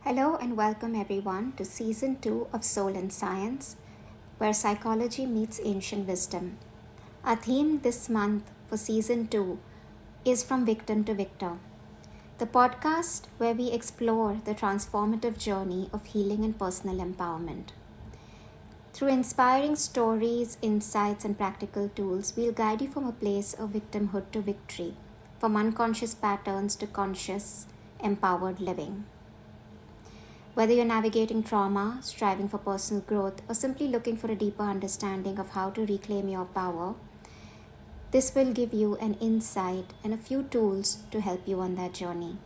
Hello and welcome everyone to Season 2 of Soul and Science, where psychology meets ancient wisdom. Our theme this month for Season 2 is From Victim to Victor, the podcast where we explore the transformative journey of healing and personal empowerment. Through inspiring stories, insights, and practical tools, we'll guide you from a place of victimhood to victory, from unconscious patterns to conscious, empowered living. Whether you're navigating trauma, striving for personal growth, or simply looking for a deeper understanding of how to reclaim your power, this will give you an insight and a few tools to help you on that journey.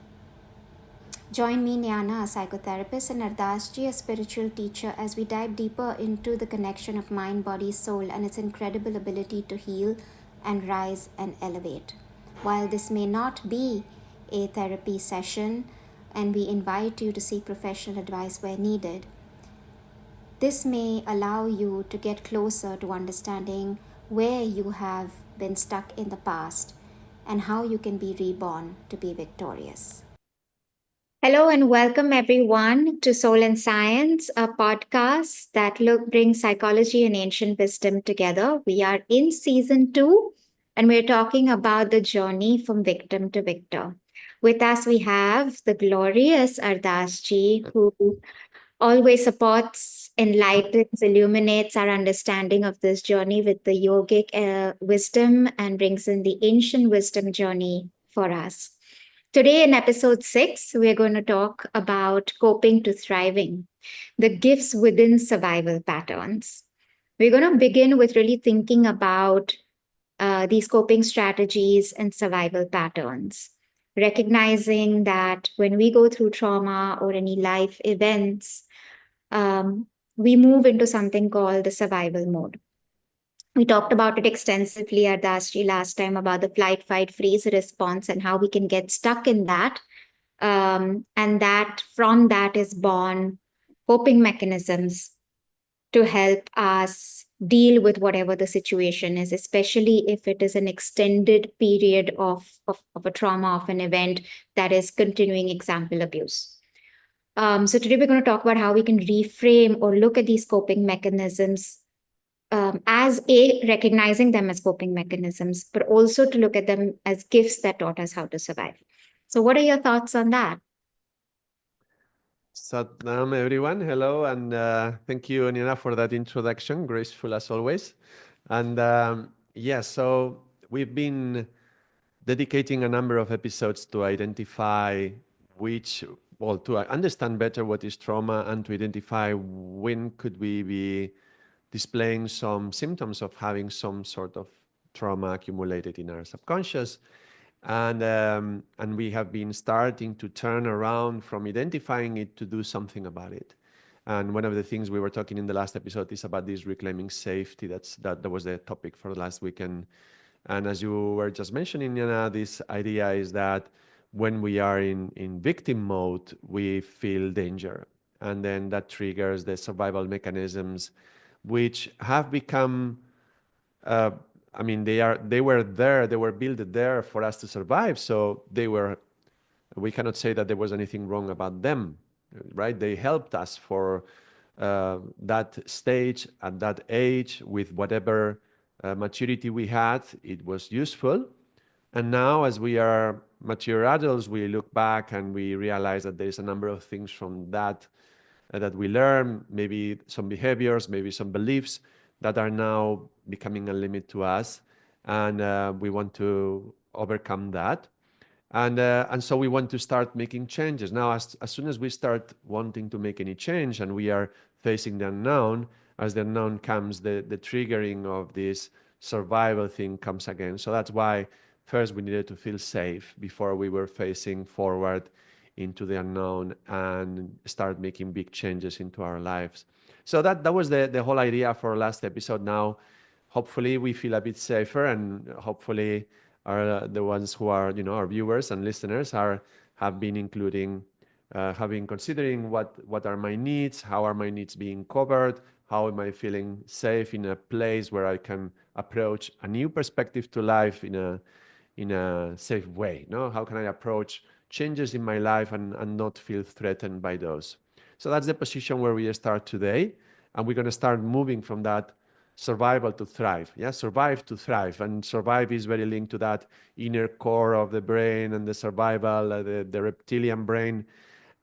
Join me, Nyana, a psychotherapist, and Ardaas, a spiritual teacher, as we dive deeper into the connection of mind, body, soul, and its incredible ability to heal and rise and elevate. While this may not be a therapy session, and we invite you to seek professional advice where needed, this may allow you to get closer to understanding where you have been stuck in the past and how you can be reborn to be victorious. Hello and welcome everyone to Soul and Science, a podcast that brings psychology and ancient wisdom together. We are in season 2 and we're talking about the journey from victim to victor. With us, we have the glorious Ardaas ji, who always supports, enlightens, illuminates our understanding of this journey with the yogic wisdom and brings in the ancient wisdom journey for us. Today, in episode 6, we're going to talk about coping to thriving, the gifts within survival patterns. We're going to begin with really thinking about these coping strategies and survival patterns, recognizing that when we go through trauma or any life events, we move into something called the survival mode. We talked about it extensively at Dastri last time about the flight, fight, freeze response and how we can get stuck in that. And that from that is born coping mechanisms to help us deal with whatever the situation is, especially if it is an extended period of a trauma, of an event that is continuing example abuse. So today we're going to talk about how we can reframe or look at these coping mechanisms as recognizing them as coping mechanisms, but also to look at them as gifts that taught us how to survive. So what are your thoughts on that? Satnam, everyone. Hello, and thank you, Nyana, for that introduction. Graceful as always. And so we've been dedicating a number of episodes to identify to understand better what is trauma and to identify when could we be displaying some symptoms of having some sort of trauma accumulated in our subconscious. And we have been starting to turn around from identifying it to do something about it. And one of the things we were talking in the last episode is about this reclaiming safety. That was the topic for last weekend. And as you were just mentioning, Yana, this idea is that when we are in victim mode, we feel danger. And then that triggers the survival mechanisms, which have become uh, I mean, they were there, they were built there for us to survive. So we cannot say that there was anything wrong about them, right? They helped us for that stage at that age with whatever maturity we had. It was useful. And now, as we are mature adults, we look back and we realize that there's a number of things from that we learn, maybe some behaviors, maybe some beliefs that are now becoming a limit to us. And we want to overcome that. And so we want to start making changes. Now, as soon as we start wanting to make any change and we are facing the unknown, as the unknown comes, the triggering of this survival thing comes again. So that's why first we needed to feel safe before we were facing forward into the unknown and start making big changes into our lives. So that was the whole idea for last episode. Now, hopefully we feel a bit safer, and hopefully the ones who are, our viewers and listeners have been including, have been considering what are my needs, how are my needs being covered, how am I feeling safe in a place where I can approach a new perspective to life in a safe way. No, how can I approach changes in my life and not feel threatened by those. So that's the position where we start today. And we're going to start moving from that survival to thrive. Yeah, survive to thrive. And survive is very linked to that inner core of the brain and the survival, the reptilian brain,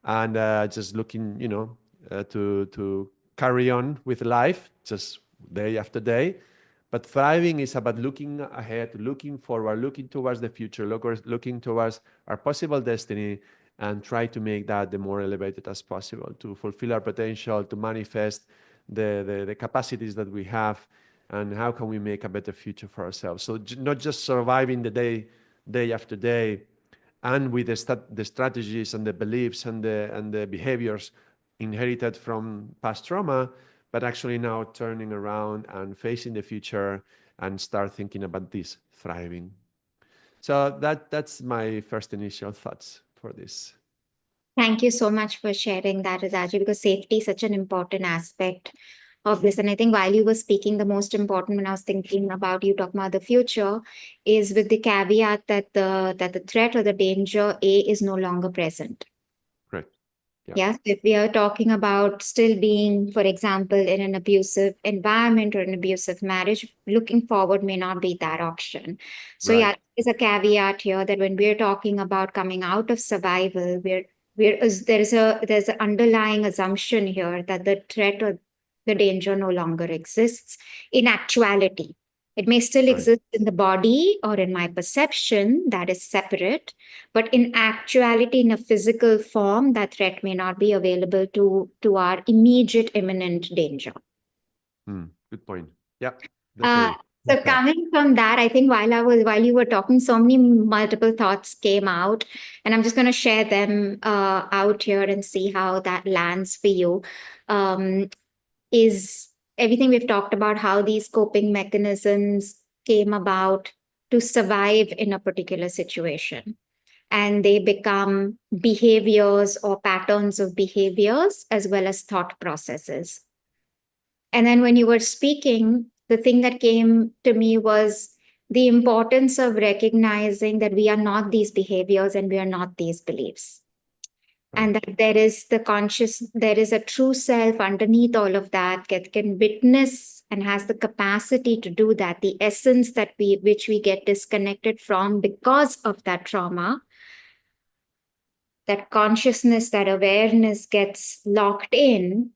and just looking, to carry on with life, just day after day. But thriving is about looking ahead, looking forward, looking towards the future, looking towards our possible destiny, and try to make that the more elevated as possible, to fulfill our potential, to manifest the capacities that we have, and how can we make a better future for ourselves. So not just surviving the day after day, and with the strategies and the beliefs and the behaviors inherited from past trauma, but actually now turning around and facing the future and start thinking about this thriving. So that's my first initial thoughts for this. Thank you so much for sharing that, Raji, because safety is such an important aspect of this. And I think while you were speaking, the most important when I was thinking about you talking about the future is with the caveat that the threat or the danger A is no longer present. Right. Yeah. Yes, if we are talking about still being, for example, in an abusive environment or an abusive marriage, looking forward may not be that option. So Right. yeah, there's a caveat here that when we're talking about coming out of survival, there's an underlying assumption here that the threat or the danger no longer exists in actuality. It may still Right. exist in the body or in my perception, that is separate, but in actuality, in a physical form, that threat may not be available to our immediate imminent danger. Good point. Yeah, Uh, definitely. so coming from that, I think while you were talking, so many multiple thoughts came out, and I'm just going to share them out here and see how that lands for you. Um, is everything we've talked about how these coping mechanisms came about to survive in a particular situation, and they become behaviors or patterns of behaviors as well as thought processes. And then when you were speaking, the thing that came to me was the importance of recognizing that we are not these behaviors and we are not these beliefs. Right. And that there is a true self underneath all of that that can witness and has the capacity to do that. The essence which we get disconnected from because of that trauma, that consciousness, that awareness gets locked in,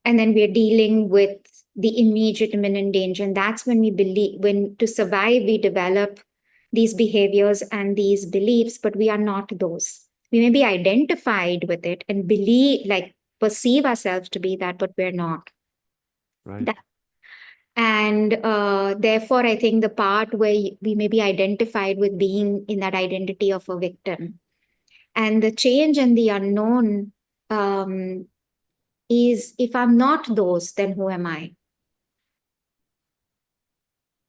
and then we're dealing with the immediate imminent danger. And that's when we believe, when to survive, we develop these behaviors and these beliefs, but we are not those. We may be identified with it and believe, like perceive ourselves to be that, but we're not. Right. That, and therefore, I think the part where we may be identified with being in that identity of a victim, and the change and the unknown um, is, if I'm not those, then who am I?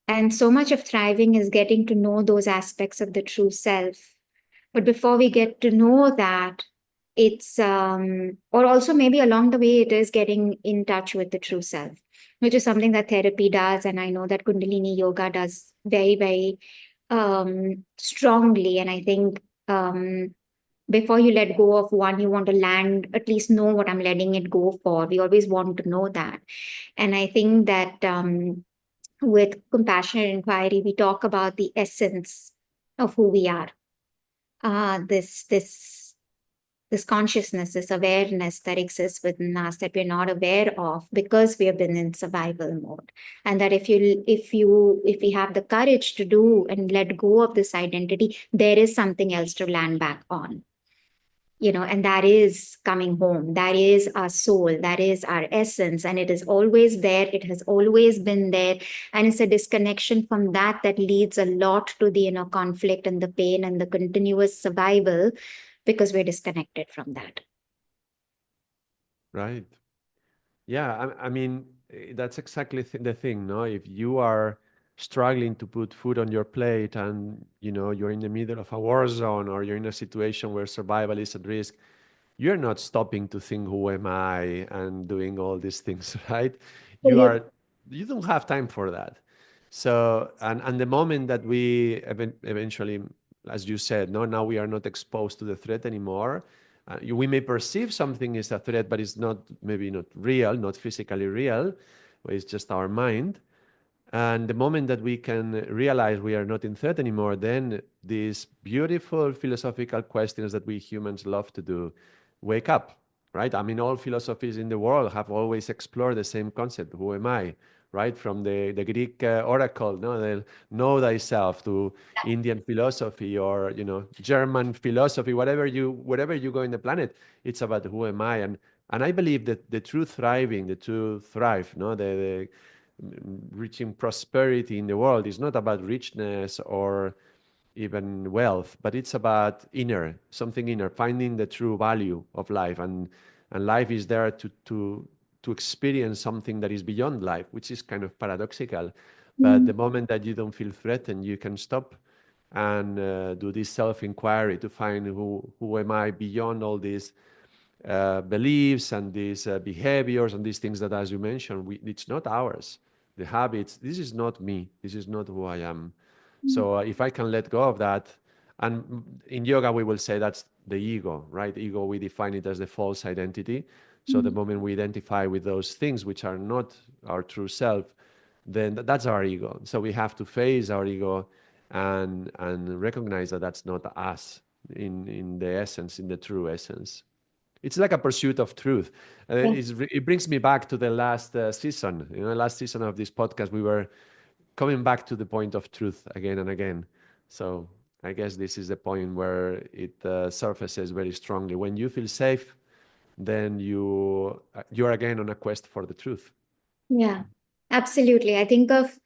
And so much of thriving is getting to know those aspects of the true self. But before we get to know that, or also maybe along the way, it is getting in touch with the true self, which is something that therapy does. And I know that Kundalini Yoga does very, very strongly. And I think before you let go of one, you want to land, at least know what I'm letting it go for. We always want to know that. And I think that with compassionate inquiry, we talk about the essence of who we are. This consciousness, this awareness that exists within us that we're not aware of because we have been in survival mode. And that if we have the courage to do and let go of this identity, there is something else to land back on. And that is coming home. That is our soul. That is our essence. And it is always there. It has always been there. And it's a disconnection from that leads a lot to the inner conflict and the pain and the continuous survival because we're disconnected from that. Right. Yeah, I mean, that's exactly the thing, no? If you are struggling to put food on your plate and, you're in the middle of a war zone or you're in a situation where survival is at risk, you're not stopping to think, who am I, and doing all these things, right? You Absolutely. are, you don't have time for that. So, and the moment that we eventually as you said, no, now we are not exposed to the threat anymore. We may perceive something is a threat, but it's not, maybe not real, not physically real. It's just our mind. And the moment that we can realize we are not in threat anymore, then these beautiful philosophical questions that we humans love to do wake up, right? I mean, all philosophies in the world have always explored the same concept. Who am I? Right? From the Greek oracle, no, the know thyself, to Indian philosophy, or German philosophy, wherever you go in the planet, it's about who am I. And I believe that the true thriving, the true thrive, no, the reaching prosperity in the world is not about richness or even wealth, but it's about something inner, finding the true value of life. And life is there to experience something that is beyond life, which is kind of paradoxical. But the Mm, moment that you don't feel threatened, you can stop and do this self-inquiry to find who am I beyond all these beliefs and these behaviors and these things that, as you mentioned, it's not ours. The habits, this is not me. This is not who I am. mm, So if I can let go of that, and in yoga we will say that's the ego, right? Ego, we define it as the false identity. So the mm, moment we identify with those things which are not our true self, then that's our ego. So we have to face our ego and recognize that that's not us in the essence, in the true essence. It's like a pursuit of truth. yeah. It brings me back to the last season. Last season of this podcast, we were coming back to the point of truth again and again. So I guess this is the point where it surfaces very strongly. When you feel safe, then you're again on a quest for the truth. Yeah, absolutely. I think of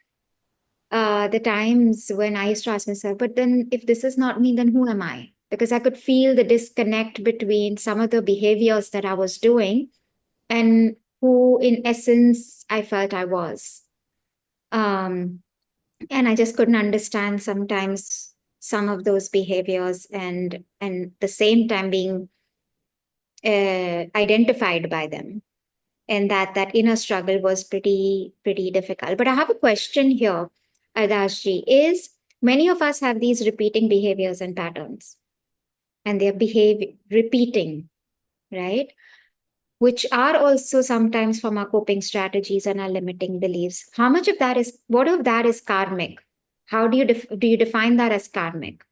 the times when I used to ask myself, but then if this is not me, then who am I? Because I could feel the disconnect between some of the behaviors that I was doing and who, in essence, I felt I was. Um, and I just couldn't understand sometimes some of those behaviors, and the same time being identified by them, and that inner struggle was pretty difficult. But I have a question here, Ardashji. Is many of us have these repeating behaviors and patterns, and they're repeating, right? Which are also sometimes from our coping strategies and our limiting beliefs. How much of that is, what of that is karmic? How do you define that as karmic?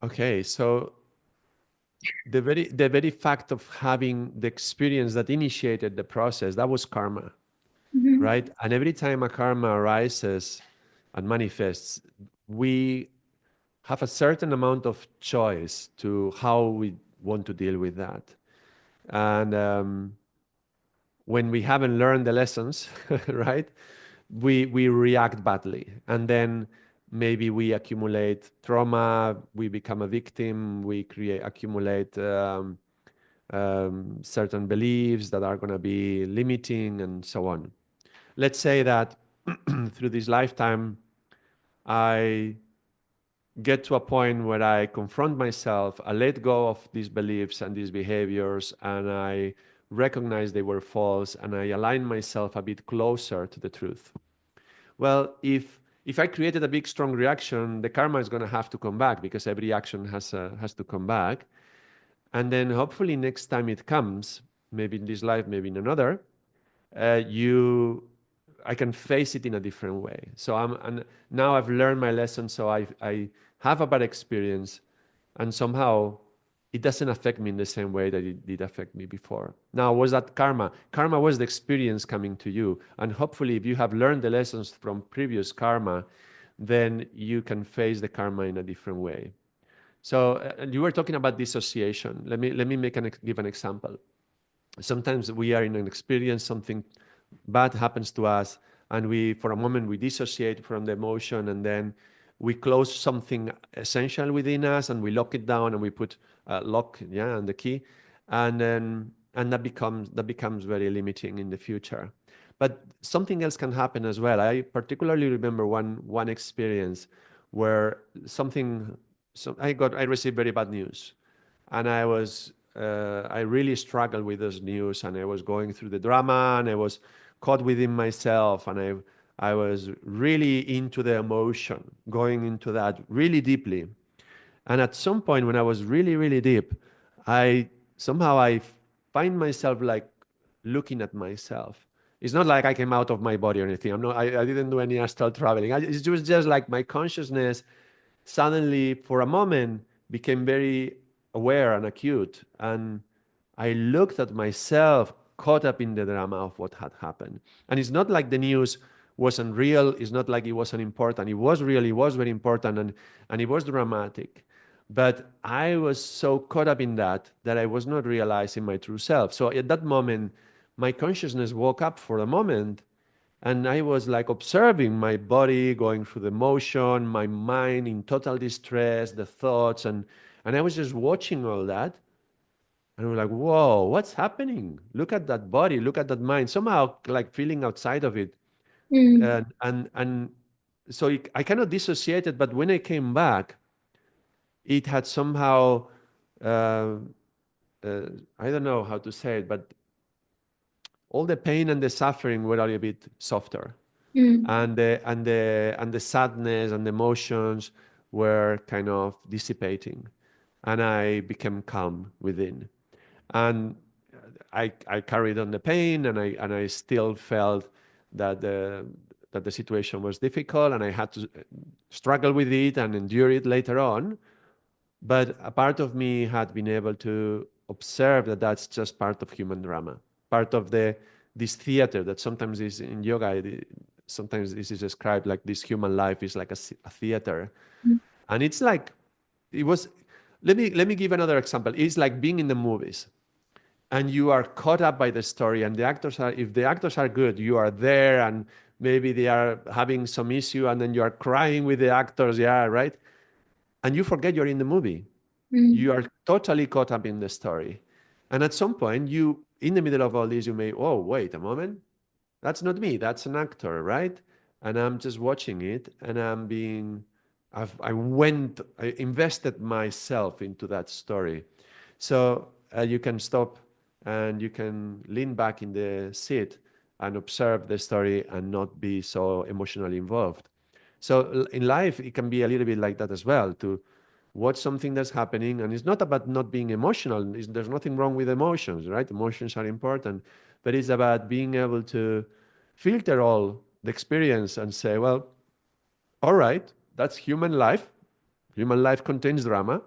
Okay, so the very fact of having the experience that initiated the process, that was karma, Mhm. right? And every time a karma arises and manifests, we have a certain amount of choice to how we want to deal with that. And when we haven't learned the lessons, right, we react badly, and then maybe we accumulate trauma, we become a victim, we accumulate certain beliefs that are going to be limiting, and so on. Let's say that through this lifetime, I get to a point where I confront myself, I let go of these beliefs and these behaviors, and I recognize they were false, and I align myself a bit closer to the truth. Well, if I created a big strong reaction, the karma is going to have to come back, because every action has to come back. And then hopefully next time it comes, maybe in this life, maybe in another, you I can face it in a different way. So and now I've learned my lesson. So I have a bad experience, and somehow it doesn't affect me in the same way that it did affect me before. Now, was that karma? Karma was the experience coming to you, and hopefully, if you have learned the lessons from previous karma, then you can face the karma in a different way. So you were talking about dissociation. Let me give an example. Sometimes we are in an experience, something bad happens to us, and we for a moment we dissociate from the emotion, and then we close something essential within us, and we lock it down, and we put lock, yeah, and the key, and that becomes very limiting in the future. But something else can happen as well. I particularly remember one experience where I received very bad news, and I really struggled with this news, and I was going through the drama, and I was caught within myself, and I was really into the emotion, going into that really deeply. And at some point when I was really, really deep, I somehow I find myself like looking at myself. It's not like I came out of my body or anything. I didn't do any astral traveling. It was just like my consciousness suddenly, for a moment, became very aware and acute. And I looked at myself caught up in the drama of what had happened. And it's not like the news wasn't real. It's not like it wasn't important. It was real. It was very important, and it was dramatic. But I was so caught up in that I was not realizing my true self. So at that moment, my consciousness woke up for a moment, and I was like observing my body going through the motion, my mind in total distress, the thoughts, and I was just watching all that. And we're like, whoa, what's happening? Look at that body, look at that mind. Somehow like feeling outside of it. Mm. And so I cannot dissociate it, but when I came back, it had somehow uh, uh, I don't know how to say it, but all the pain and the suffering were a little bit softer. Mm. And the sadness and the emotions were kind of dissipating, and I became calm within. And I carried on the pain, and I still felt that the situation was difficult, and I had to struggle with it and endure it later on. But a part of me had been able to observe that that's just part of human drama, part of this theater that sometimes is in yoga. Sometimes this is described like this human life is like a theater, and it's like it was. Let me give another example. It's like being in the movies, and you are caught up by the story, and the actors are, if the actors are good, you are there, and maybe they are having some issue, and then you are crying with the actors, yeah, right, and you forget you're in the movie. Mm. You are totally caught up in the story. And at some point, you, in the middle of all this, you may, oh, wait a moment. That's not me. That's an actor, right? And I'm just watching it, and I invested myself into that story. So you can stop and you can lean back in the seat and observe the story and not be so emotionally involved. So in life, it can be a little bit like that as well, to watch something that's happening. And it's not about not being emotional. There's nothing wrong with emotions, right? Emotions are important, but it's about being able to filter all the experience and say, well, all right, that's human life. Human life contains drama,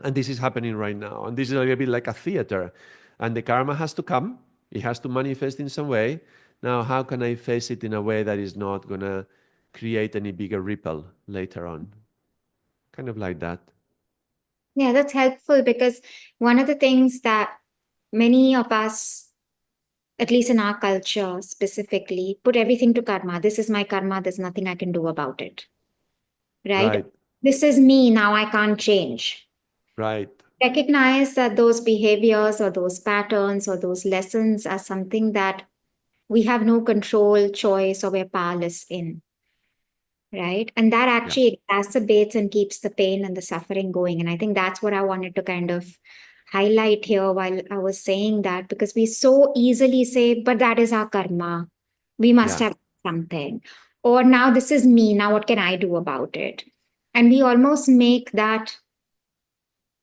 and this is happening right now. And this is a little bit like a theater. And the karma has to come, it has to manifest in some way. Now, how can I face it in a way that is not going to create any bigger ripple later on? Kind of like that. Yeah, that's helpful because one of the things that many of us, at least in our culture specifically, put everything to karma. This is my karma. There's nothing I can do about it. Right? Right, This is me. Now I can't change. right. Recognize that those behaviors or those patterns or those lessons are something that we have no control, choice, or we're powerless in. Right? And that Yeah, actually exacerbates and keeps the pain and the suffering going. And I think that's what I wanted to kind of highlight here while I was saying that, because we so easily say, but that is our karma. We must yeah, have something. Or now this is me. Now what can I do about it? And we almost make that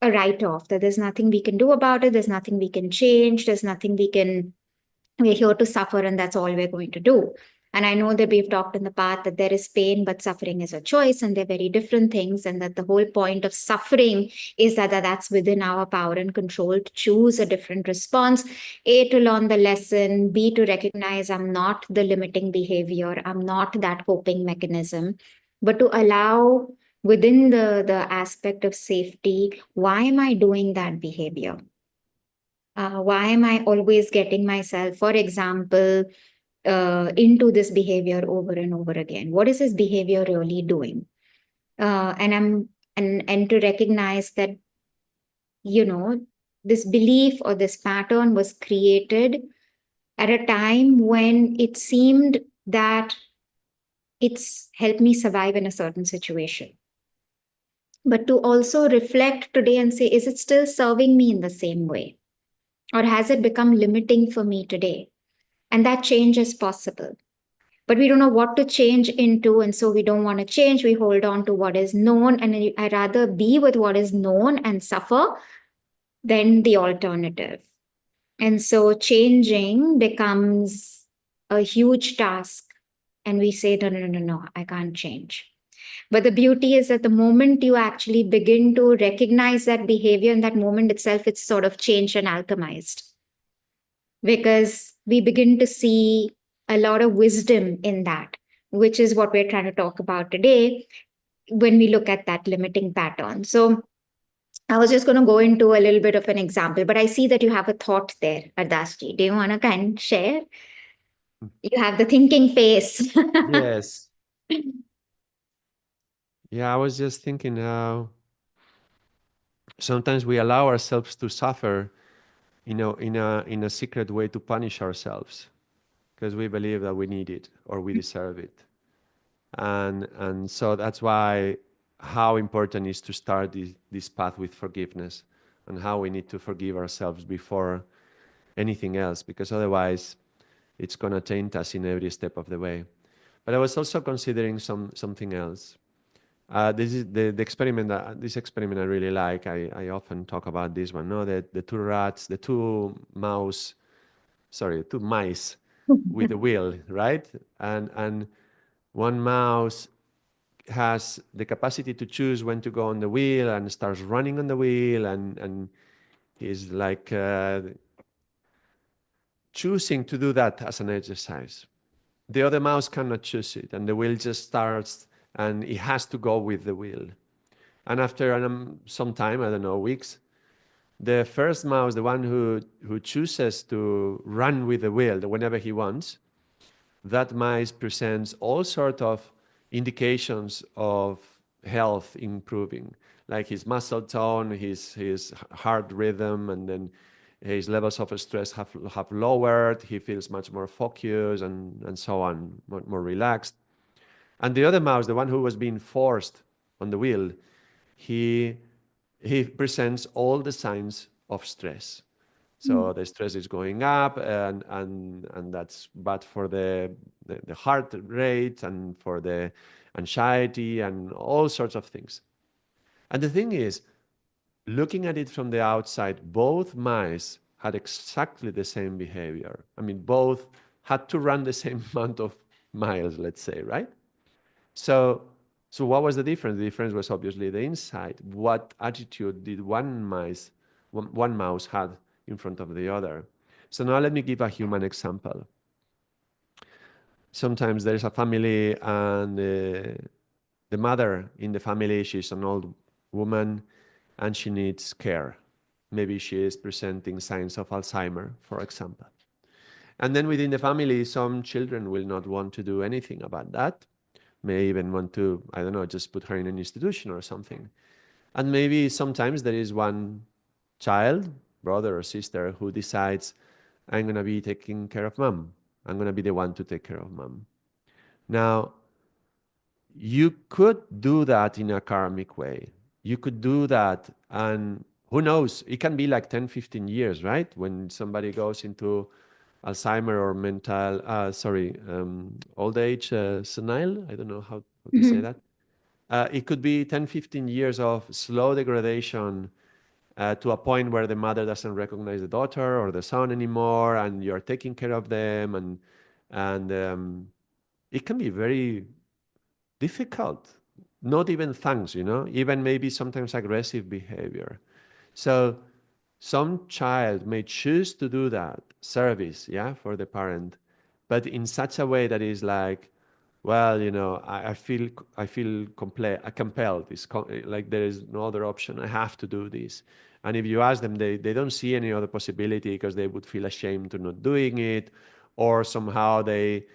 a write off, that there's nothing we can do about it. There's nothing we can change. There's nothing we're here to suffer and that's all we're going to do. And I know that we've talked in the past that there is pain, but suffering is a choice and they're very different things. And that the whole point of suffering is that's within our power and control to choose a different response. A, to learn the lesson. B, to recognize I'm not the limiting behavior. I'm not that coping mechanism. But to allow within the aspect of safety, why am I doing that behavior? Why am I always getting myself, for example, into this behavior over and over again? What is this behavior really doing? And to recognize that, you know, this belief or this pattern was created at a time when it seemed that it's helped me survive in a certain situation. But to also reflect today and say, is it still serving me in the same way? Or has it become limiting for me today? And that change is possible. but we don't know what to change into. And so we don't want to change. We hold on to what is known. And I rather be with what is known and suffer than the alternative. And so changing becomes a huge task. And we say, no, no, no, no, no, I can't change. But the beauty is that the moment you actually begin to recognize that behavior in that moment itself, it's sort of changed and alchemized, because we begin to see a lot of wisdom in that, which is what we're trying to talk about today when we look at that limiting pattern. So I was just going to go into a little bit of an example, but I see that you have a thought there, Ardasji. Do you want to kind of share? You have the thinking face. Yes. Yeah, I was just thinking how sometimes we allow ourselves to suffer, in a secret way to punish ourselves because we believe that we need it or we deserve it. And so that's why how important is to start this path with forgiveness, and how we need to forgive ourselves before anything else, because otherwise it's going to taint us in every step of the way. But I was also considering something else. This is the experiment. This experiment I really like. I often talk about this one. No, the two rats, the two mice with the wheel, right? And one mouse has the capacity to choose when to go on the wheel and starts running on the wheel, and is like choosing to do that as an exercise. The other mouse cannot choose it, and the wheel just starts, and it has to go with the wheel. And after some time, I don't know, weeks, the first mouse, the one who chooses to run with the wheel whenever he wants, that mice presents all sort of indications of health improving, like his muscle tone, his heart rhythm, and then his levels of stress have lowered. He feels much more focused and so on, more relaxed. And the other mouse, the one who was being forced on the wheel, he he presents all the signs of stress. So the stress is going up, and that's bad for the heart rate and for the anxiety and all sorts of things. And the thing is, looking at it from the outside, both mice had exactly the same behavior. I mean, both had to run the same amount of miles, let's say, right? So, so what was the difference? The difference was obviously the inside. What attitude did one mouse had in front of the other? So now let me give a human example. Sometimes there is a family, and the mother in the family, she's an old woman and she needs care. Maybe she is presenting signs of Alzheimer, for example. And then within the family, some children will not want to do anything about that, may even want to, I don't know, just put her in an institution or something. And maybe sometimes there is one child, brother or sister, who decides, I'm going to be taking care of mom. I'm going to be the one to take care of mom. Now, you could do that in a karmic way. You could do that, and who knows, it can be like 10, 15 years, right? When somebody goes into Alzheimer or old age senile. I don't know how to say Mhm. that. It could be 10, 15 years of slow degradation to a point where the mother doesn't recognize the daughter or the son anymore, and you're taking care of them, and it can be very difficult. Not even thanks, even maybe sometimes aggressive behavior. So some child may choose to do that service, yeah, for the parent, but in such a way that is like, well, I feel compelled. Like there is no other option. I have to do this. And if you ask them, they don't see any other possibility because they would feel ashamed to not doing it, or somehow they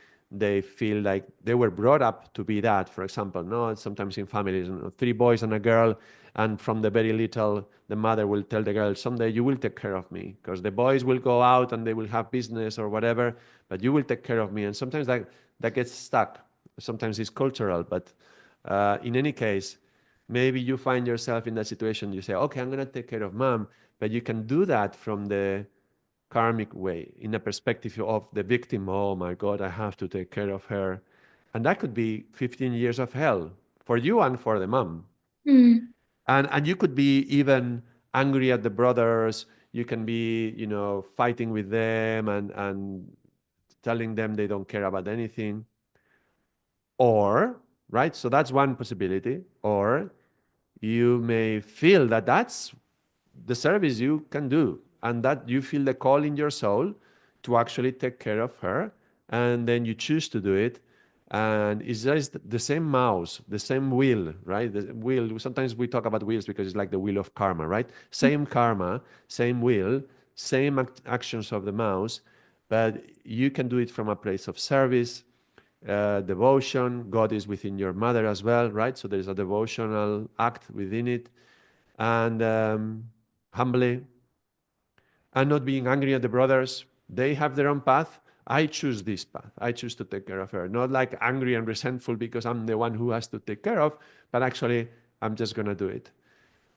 feel like they were brought up to be that. For example, no, sometimes in families, three boys and a girl, and from the very little, the mother will tell the girl, someday you will take care of me, because the boys will go out and they will have business or whatever, but you will take care of me. And sometimes that gets stuck. Sometimes it's cultural, but in any case, maybe you find yourself in that situation. You say, okay, I'm going to take care of mom, but you can do that from the karmic way, in a perspective of the victim. Oh my God, I have to take care of her. And that could be 15 years of hell for you and for the mom. Mm. And you could be even angry at the brothers. You can be, fighting with them and telling them they don't care about anything. Or, right? So that's one possibility. Or you may feel that that's the service you can do and that you feel the call in your soul to actually take care of her, and then you choose to do it. And it's just the same mouse, the same wheel, right? The wheel, sometimes we talk about wheels because it's like the wheel of karma, right? Same karma, same wheel, same actions of the mouse, but you can do it from a place of service, devotion. God is within your mother as well, right? So there's a devotional act within it. And humbly, and not being angry at the brothers. They have their own path. I choose this path. I choose to take care of her. Not like angry and resentful because I'm the one who has to take care of, but actually, I'm just going to do it.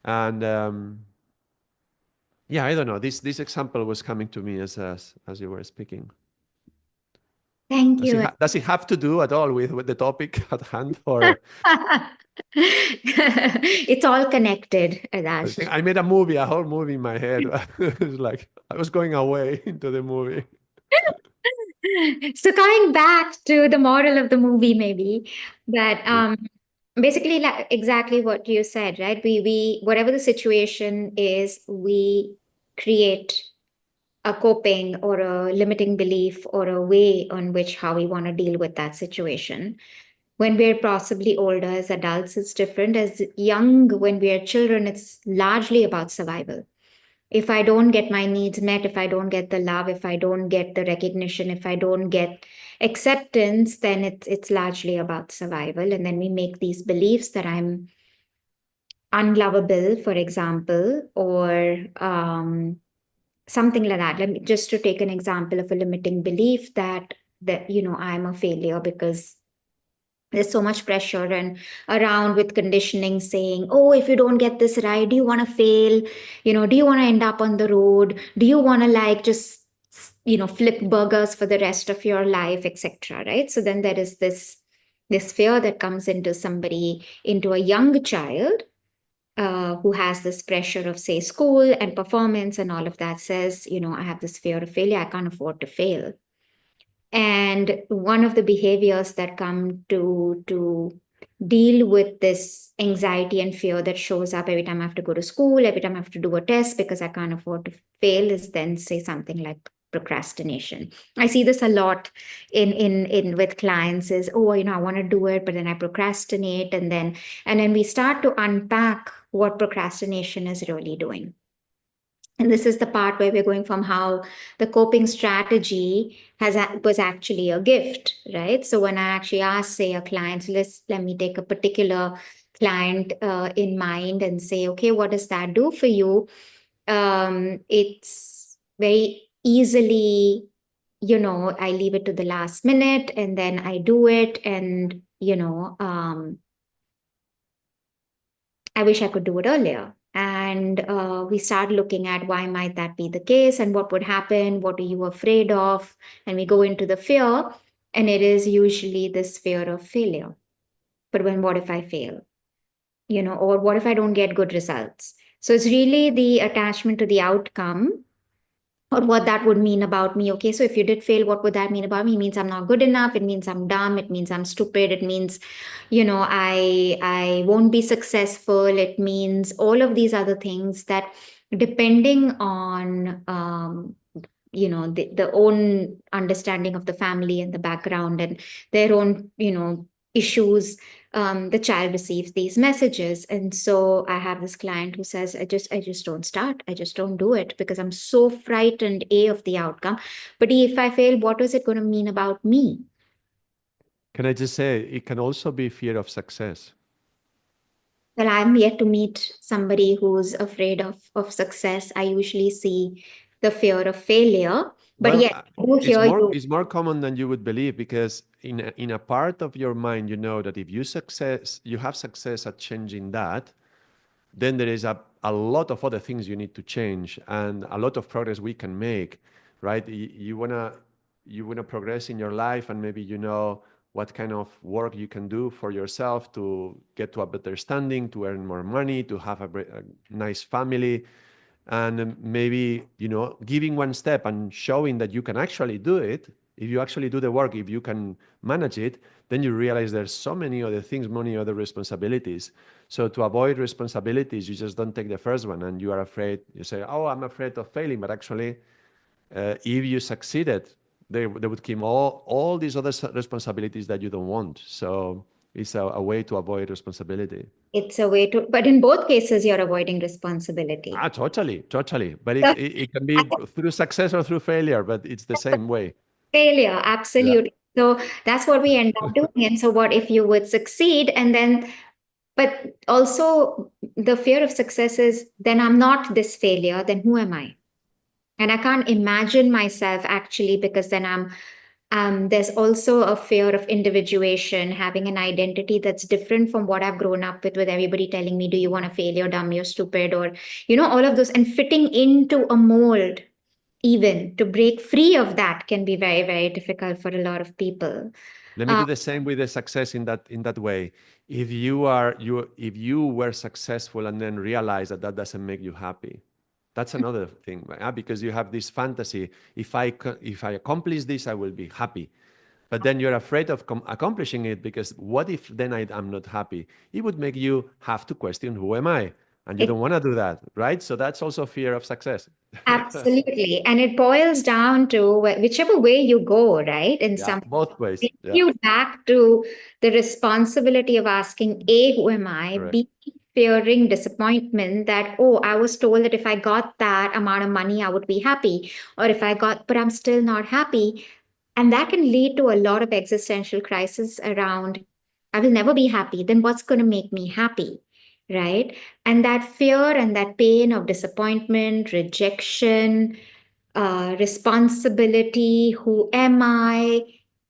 And yeah, I don't know. This example was coming to me as you were speaking. Thank you. Does it have to do at all with the topic at hand, or It's all connected, I Ardaas. think I made a whole movie in my head. It's like I was going away into the movie. So coming back to the moral of the movie, maybe that basically exactly what you said, right? We whatever the situation is, we create a coping or a limiting belief or a way on which how we want to deal with that situation. When we're possibly older as adults, it's different. As young, when we are children, it's largely about survival. If I don't get my needs met, if I don't get the love, if I don't get the recognition, if I don't get acceptance, then it's largely about survival. And then we make these beliefs that I'm unlovable, for example, or something like that. Let me just to take an example of a limiting belief that I'm a failure because there's so much pressure and around with conditioning saying, oh, if you don't get this right, do you want to fail? Do you want to end up on the road? Do you want to like just flip burgers for the rest of your life, etc., right? So then there is this fear that comes into a young child who has this pressure of, say, school and performance and all of that, says, I have this fear of failure, I can't afford to fail. And one of the behaviors that come to deal with this anxiety and fear that shows up every time I have to go to school, every time I have to do a test because I can't afford to fail, is then say something like procrastination. I see this a lot in with clients is, oh, I want to do it, but then I procrastinate, and then we start to unpack what procrastination is really doing. And this is the part where we're going from how the coping strategy was actually a gift, right? So when I actually ask, say, a client, let me take a particular client in mind and say, okay, what does that do for you? It's very easily, I leave it to the last minute and then I do it, and I wish I could do it earlier. And we start looking at why might that be the case and what would happen, what are you afraid of? And we go into the fear, and it is usually this fear of failure. But what if I fail? Or what if I don't get good results? So it's really the attachment to the outcome or what that would mean about me. Okay, so if you did fail, what would that mean about me? It means I'm not good enough. It means I'm dumb. It means I'm stupid. It means, I won't be successful. It means all of these other things that, depending on the own understanding of the family and the background and their own issues, the child receives these messages. And so I have this client who says, I just don't start, I just don't do it because I'm so frightened of the outcome, but if I fail, what is it going to mean about me? Can I just say it can also be fear of success? Well, I'm yet to meet somebody who's afraid of success. I usually see the fear of failure, but Well, yes, I do it's hear more you. it's more common than you would believe, because in a part of your mind, you know that if you have success at changing that, then there is a lot of other things you need to change and a lot of progress we can make. right? You wanna progress in your life, and maybe you know what kind of work you can do for yourself to get to a better standing, to earn more money, to have a nice family, and maybe giving one step and showing that you can actually do it. If you actually do the work, if you can manage it, then you realize there's so many other things, many other responsibilities. So to avoid responsibilities, you just don't take the first one, and you are afraid. You say, oh, I'm afraid of failing, but actually, if you succeeded, they would keep all these other responsibilities that you don't want. So it's a way to avoid responsibility. It's a way to, but in both cases, you're avoiding responsibility. Totally, totally. But So it can be through success or through failure, but it's the same way. failure, Yeah. absolutely. So that's what we end up doing. And so, what if you would succeed and then, but also the fear of success is then I'm not this failure, then who am I? And I can't imagine myself actually because then there's also a fear of individuation, having an identity that's different from what I've grown up with everybody telling me, do you want to fail? You're dumb, you're stupid, or, all of those, and fitting into a mold, even to break free of that can be very, very difficult for a lot of people. Let me Uh, do the same with the success in that way. If you were successful and then realize that that doesn't make you happy, that's another thing, right? Because you have this fantasy. If I accomplish this, I will be happy. But then you're afraid of accomplishing it, because what if then I'm not happy? It would make you have to question, who am I? And you it don't want to do that, right? So that's also fear of success. Absolutely. And it boils down to whichever way you go, right? In Yeah, some both ways. brings Yeah, you back to the responsibility of asking, A, who am I? correct. B, fearing disappointment that, oh, I was told that if I got that amount of money, I would be happy. Or if I got, but I'm still not happy. And that can lead to a lot of existential crisis around, I will never be happy. Then what's going to make me happy? Right. And that fear and that pain of disappointment, rejection, responsibility, who am I,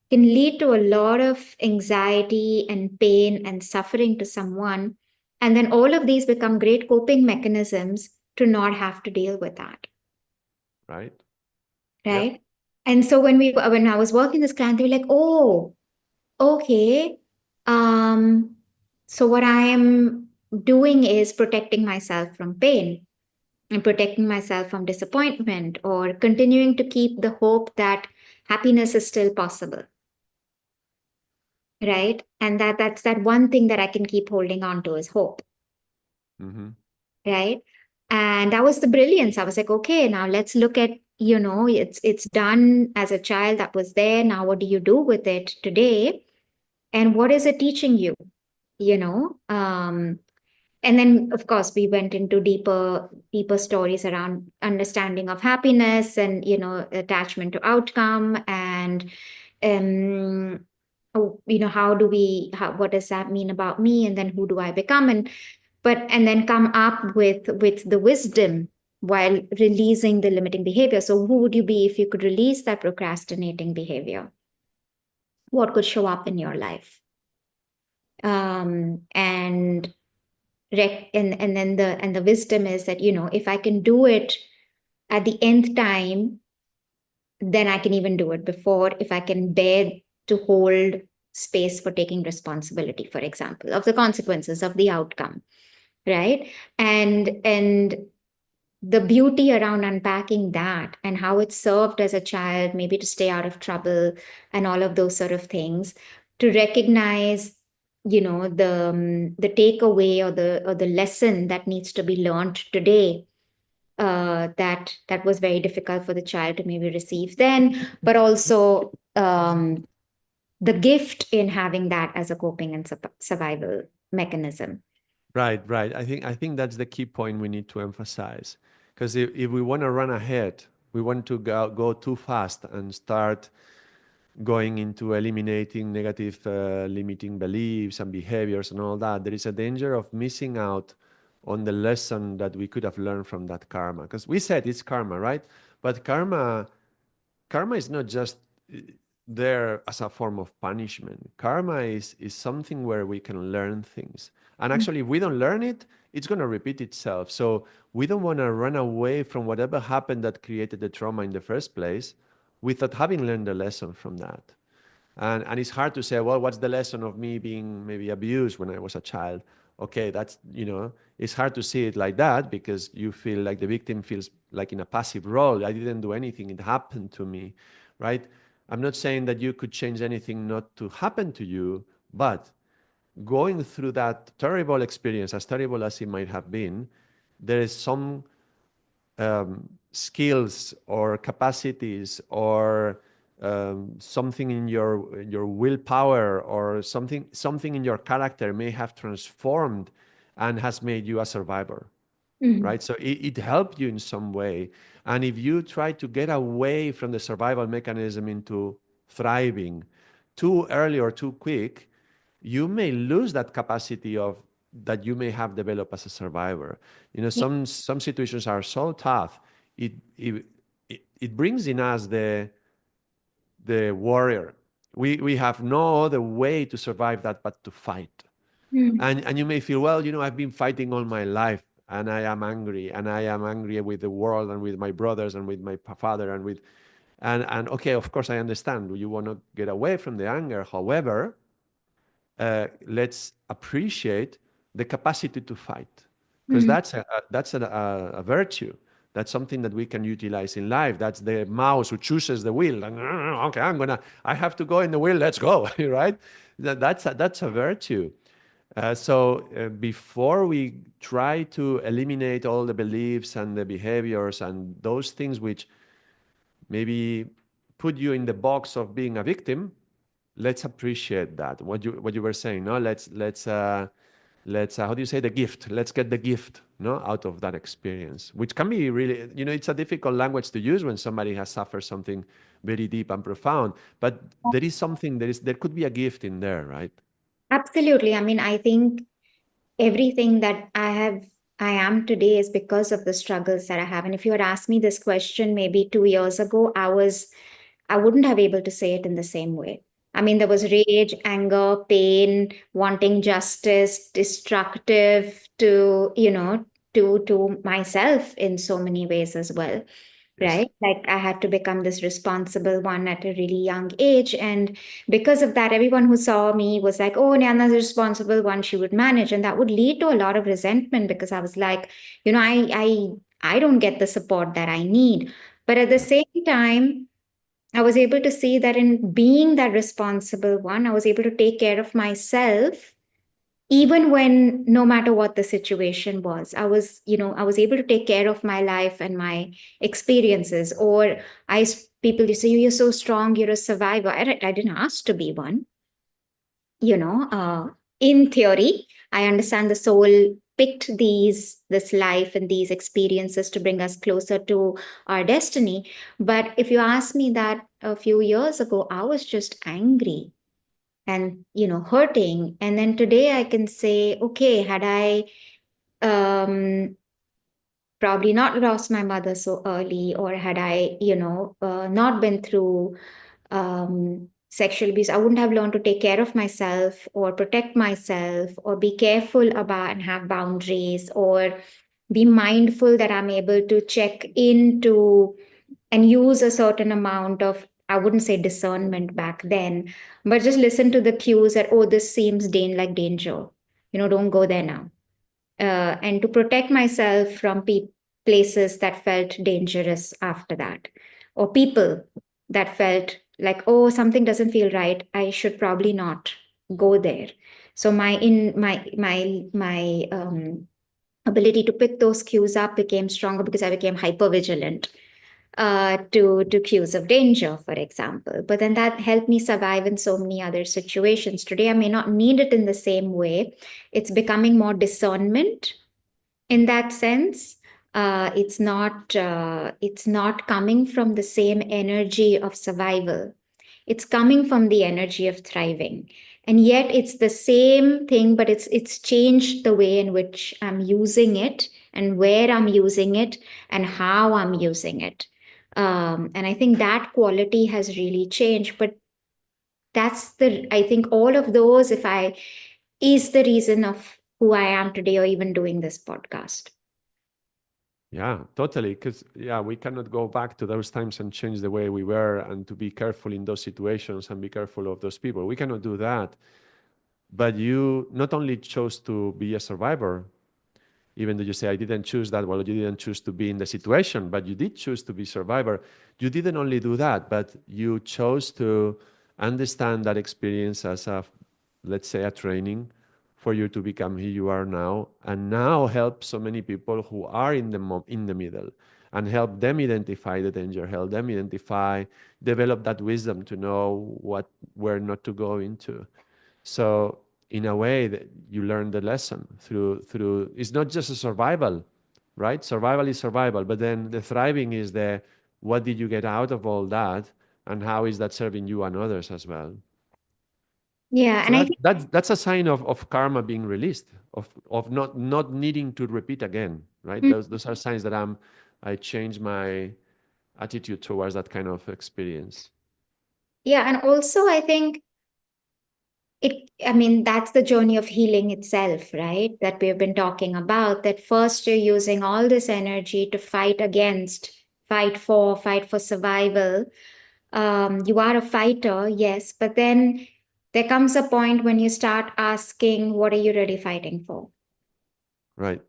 can lead to a lot of anxiety and pain and suffering to someone. And then all of these become great coping mechanisms to not have to deal with that. Right. Yep. Right. And so when I was working this client, they were like, oh, okay. Um, so what I am doing is protecting myself from pain and protecting myself from disappointment or continuing to keep the hope that happiness is still possible, right? And that's that one thing that I can keep holding on to is hope, Hmm. right? And that was the brilliance. I was like, okay, now let's look at, it's done as a child that was there. Now what do you do with it today? And what is it teaching you? You know? And then of course we went into deeper stories around understanding of happiness and attachment to outcome and um what does that mean about me, and then who do I become, and then come up with the wisdom while releasing the limiting behavior. So who would you be if you could release that procrastinating behavior? What could show up in your life? And and then the wisdom is that if I can do it at the nth time, then I can even do it before, if I can bear to hold space for taking responsibility, for example, of the consequences of the outcome, right? And the beauty around unpacking that and how it served as a child, maybe to stay out of trouble and all of those sort of things, to recognize, the takeaway or the lesson that needs to be learned today. That was very difficult for the child to maybe receive then, but also the gift in having that as a coping and survival mechanism. Right, right. I think that's the key point we need to emphasize. Because if we want to run ahead, we want to go too fast and start going into eliminating negative limiting beliefs and behaviors and all that, there is a danger of missing out on the lesson that we could have learned from that karma. Because we said it's karma, right? But karma is not just there as a form of punishment. Karma is something where we can learn things. And actually, if we don't learn it, it's going to repeat itself. So we don't want to run away from whatever happened that created the trauma in the first place without having learned a lesson from that. And it's hard to say, well, what's the lesson of me being maybe abused when I was a child? Okay, that's, it's hard to see it like that because you feel like the victim feels like in a passive role. I didn't do anything, it happened to me, right? I'm not saying that you could change anything not to happen to you, but going through that terrible experience, as terrible as it might have been, there is some skills or capacities or something in your willpower or something in your character may have transformed and has made you a survivor, Mm. right? So it helped you in some way. And if you try to get away from the survival mechanism into thriving too early or too quick, you may lose that capacity of that you may have developed as a survivor. Yeah. Some situations are so tough. It brings in us the warrior. We have no other way to survive that but to fight. Mm. And you may feel, well, I've been fighting all my life and I am angry and I am angry with the world and with my brothers and with my father and okay, of course I understand you want to get away from the anger. However, let's appreciate the capacity to fight, because Mm. that's a virtue. That's something that we can utilize in life. That's the mouse who chooses the wheel. And okay, I have to go in the wheel. Let's go, right? That's a virtue. So before we try to eliminate all the beliefs and the behaviors and those things which maybe put you in the box of being a victim, let's appreciate that. What you were saying, no? Let's how do you say, the gift? Let's get the gift, no, out of that experience, which can be really, it's a difficult language to use when somebody has suffered something very deep and profound. But there is something, there could be a gift in there, right? Absolutely. I mean, I think everything that I am today is because of the struggles that I have. And if you had asked me this question maybe 2 years ago, I wouldn't have able to say it in the same way. I mean, there was rage, anger, pain, wanting justice, destructive to myself in so many ways as well. Yes. Right? Like I had to become this responsible one at a really young age. And because of that, everyone who saw me was like, oh, Nyana's a responsible one, she would manage. And that would lead to a lot of resentment because I was like, I don't get the support that I need. But at the Yeah. same time, I was able to see that in being that responsible one, I was able to take care of myself even when no matter what the situation was. I was able to take care of my life and my experiences. Or people you say, you're so strong, you're a survivor. I didn't ask to be one. In theory, I understand the soul picked this life and these experiences to bring us closer to our destiny. But if you ask me that a few years ago, I was just angry and hurting. And then today I can say, okay, had I um probably not lost my mother so early, or had I not been through sexual abuse, I wouldn't have learned to take care of myself or protect myself or be careful about and have boundaries, or be mindful that I'm able to check into and use a certain amount of, I wouldn't say discernment back then, but just listen to the cues that, oh, this seems like danger, don't go there now. And to protect myself from places that felt dangerous after that, or people that felt like, oh, something doesn't feel right, I should probably not go there. So my ability to pick those cues up became stronger because I became hyper vigilant to cues of danger, for example. But then that helped me survive in so many other situations. Today, I may not need it in the same way. It's becoming more discernment in that sense. It's not coming from the same energy of survival. It's coming from the energy of thriving. And yet it's the same thing, but it's changed the way in which I'm using it, and where I'm using it, and how I'm using it. And I think that quality has really changed. But I think all of those, if I is the reason of who I am today or even doing this podcast. Yeah, totally. Because, yeah, we cannot go back to those times and change the way we were and to be careful in those situations and be careful of those people. We cannot do that. But you not only chose to be a survivor, even though you say I didn't choose that, well, you didn't choose to be in the situation, but you did choose to be survivor. You didn't only do that, but you chose to understand that experience as a, let's say, a training for you to become who you are now, and now help so many people who are in the in the middle, and help them identify the danger, help them identify, develop that wisdom to know what, where not to go into. So in a way that you learn the lesson through it's not just a survival, right? Survival is survival, but then the thriving is the, what did you get out of all that, and how is that serving you and others as well? Yeah, So and I that think that's a sign of karma being released, of not needing to repeat again, right? mm, Those are signs that I change my attitude towards that kind of experience. yeah, and also I think I mean, that's the journey of healing itself, right? That we've been talking about. That first you're using all this energy to fight against, fight for survival. You are a fighter, yes, but then there comes a point when you start asking, what are you really fighting for? Right.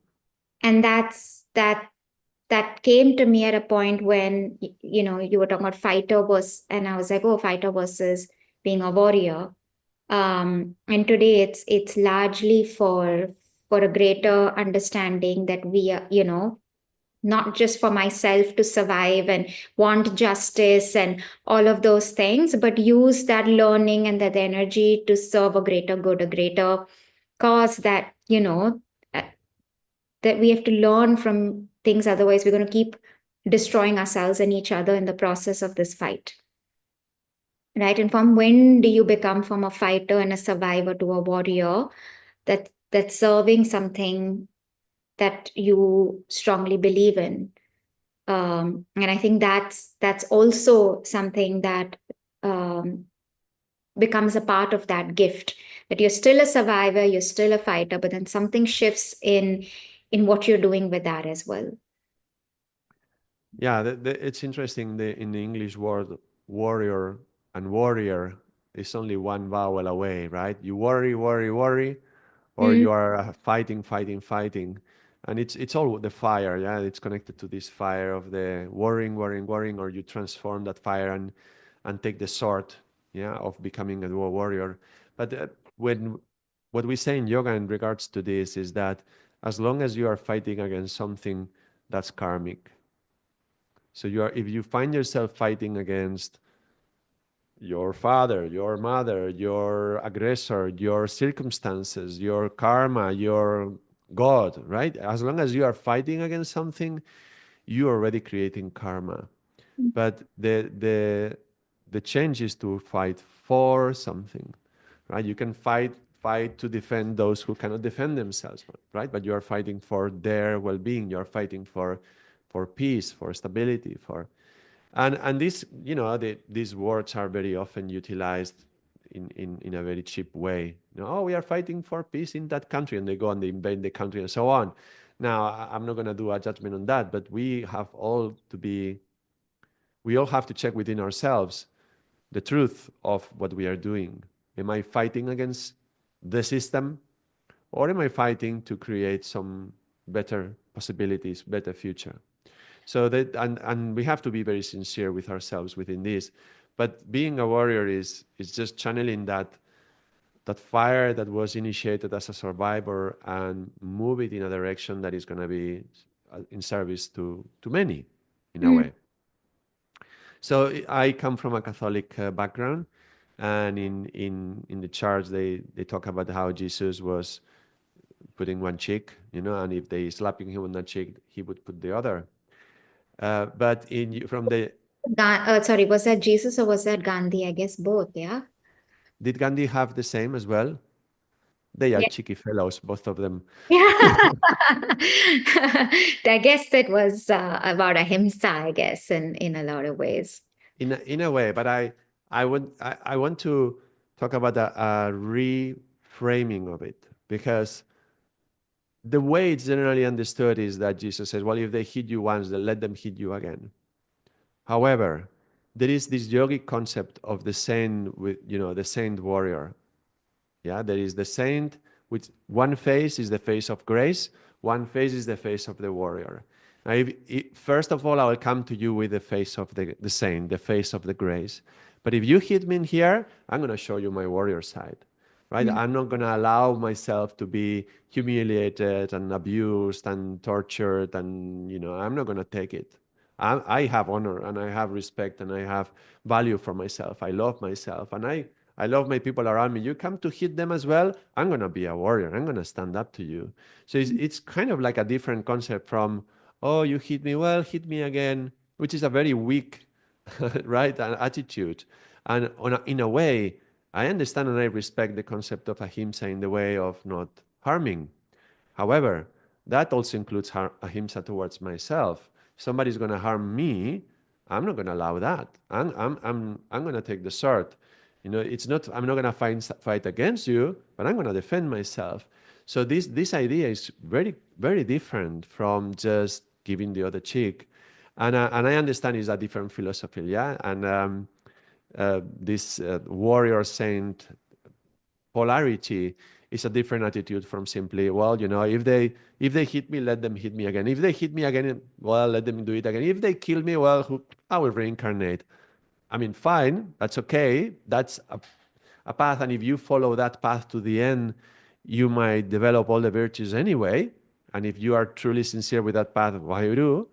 And that came to me at a point when you were talking about fighter was, and I was like, oh, fighter versus being a warrior. And today it's largely for a greater understanding that we are, not just for myself to survive and want justice and all of those things, but use that learning and that energy to serve a greater good, a greater cause, that uh, that we have to learn from things, otherwise we're going to keep destroying ourselves and each other in the process of this fight, right? And from when do you become from a fighter and a survivor to a warrior, that's serving something that you strongly believe in? And I think that's also something that um, becomes a part of that gift, that you're still a survivor, you're still a fighter, but then something shifts in what you're doing with that as well. Yeah, it's interesting. In the English word warrior and warrior is only one vowel away, right? You worry, worry, worry, or Mm, you are fighting, fighting, fighting, and it's all the fire. Yeah, it's connected to this fire of the worrying, worrying, worrying, or you transform that fire and take the sword, yeah, of becoming a warrior. But when what we say in yoga in regards to this is that as long as you are fighting against something that's karmic, so you are, if you find yourself fighting against your father, your mother, your aggressor, your circumstances, your karma, your God, right? As long as you are fighting against something, you are already creating karma. But the change is to fight for something, right? You can fight to defend those who cannot defend themselves, right? But you are fighting for their well-being. You are fighting for peace, for stability, for and this, these words are very often utilized in a very cheap way. Oh, we are fighting for peace in that country, and they go and they invade the country and so on. Now, I'm not going to do a judgment on that, but we all have to check within ourselves the truth of what we are doing. Am I fighting against the system, or am I fighting to create some better possibilities, better future? So that, and we have to be very sincere with ourselves within this. But being a warrior is just channeling that fire that was initiated as a survivor and move it in a direction that is going to be in service to many, in a mm, way. So I come from a Catholic background, and in the church they talk about how Jesus was putting one cheek, and if they slapping him on that cheek, he would put the other. But in from the sorry, was that Jesus or was that Gandhi? I guess both, yeah. Did Gandhi have the same as well? They are Yeah. cheeky fellows, both of them. Yeah. I guess that was about ahimsa, I guess, in a lot of ways. In a way, but I want to talk about a reframing of it, because the way it's generally understood is that Jesus says, well, if they hit you once, then let them hit you again. However, there is this yogic concept of the saint with, the saint warrior. Yeah, there is the saint, which one face is the face of grace, one face is the face of the warrior. Now, first of all, I will come to you with the face of the saint, the face of the grace. But if you hit me in here, I'm going to show you my warrior side, right? I'm not going to allow myself to be humiliated and abused and tortured, and I'm not going to take it. I have honor and I have respect and I have value for myself. I love myself and I love my people around me. You come to hit them as well, I'm going to be a warrior. I'm going to stand up to you. So it's kind of like a different concept from, oh, you hit me, well, hit me again, which is a very weak, right, attitude. And in a way, I understand and I respect the concept of ahimsa in the way of not harming. However, that also includes ahimsa towards myself. If somebody's going to harm me, I'm not going to allow that. I'm going to take the sword. It's not. I'm not going to fight against you, but I'm going to defend myself. So this idea is very very different from just giving the other cheek, and I understand it's a different philosophy, yeah. And this warrior saint polarity is a different attitude from simply, well, if they hit me, let them hit me again. If they hit me again, well, let them do it again. If they kill me, well, I will reincarnate. I mean, fine, that's okay. That's a path, and if you follow that path to the end, you might develop all the virtues anyway. And if you are truly sincere with that path, why you do?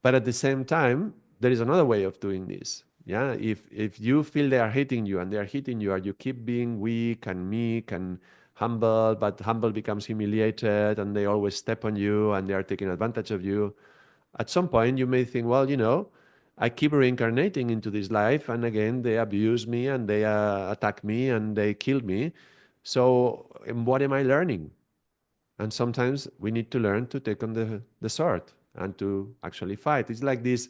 But at the same time, there is another way of doing this. Yeah, if you feel they are hitting you and they are hitting you, and you keep being weak and meek and humble, but humble becomes humiliated, and they always step on you and they are taking advantage of you. At some point, you may think, well, I keep reincarnating into this life, and again, they abuse me and they attack me and they kill me. So, what am I learning? And sometimes we need to learn to take on the sword and to actually fight. It's like this.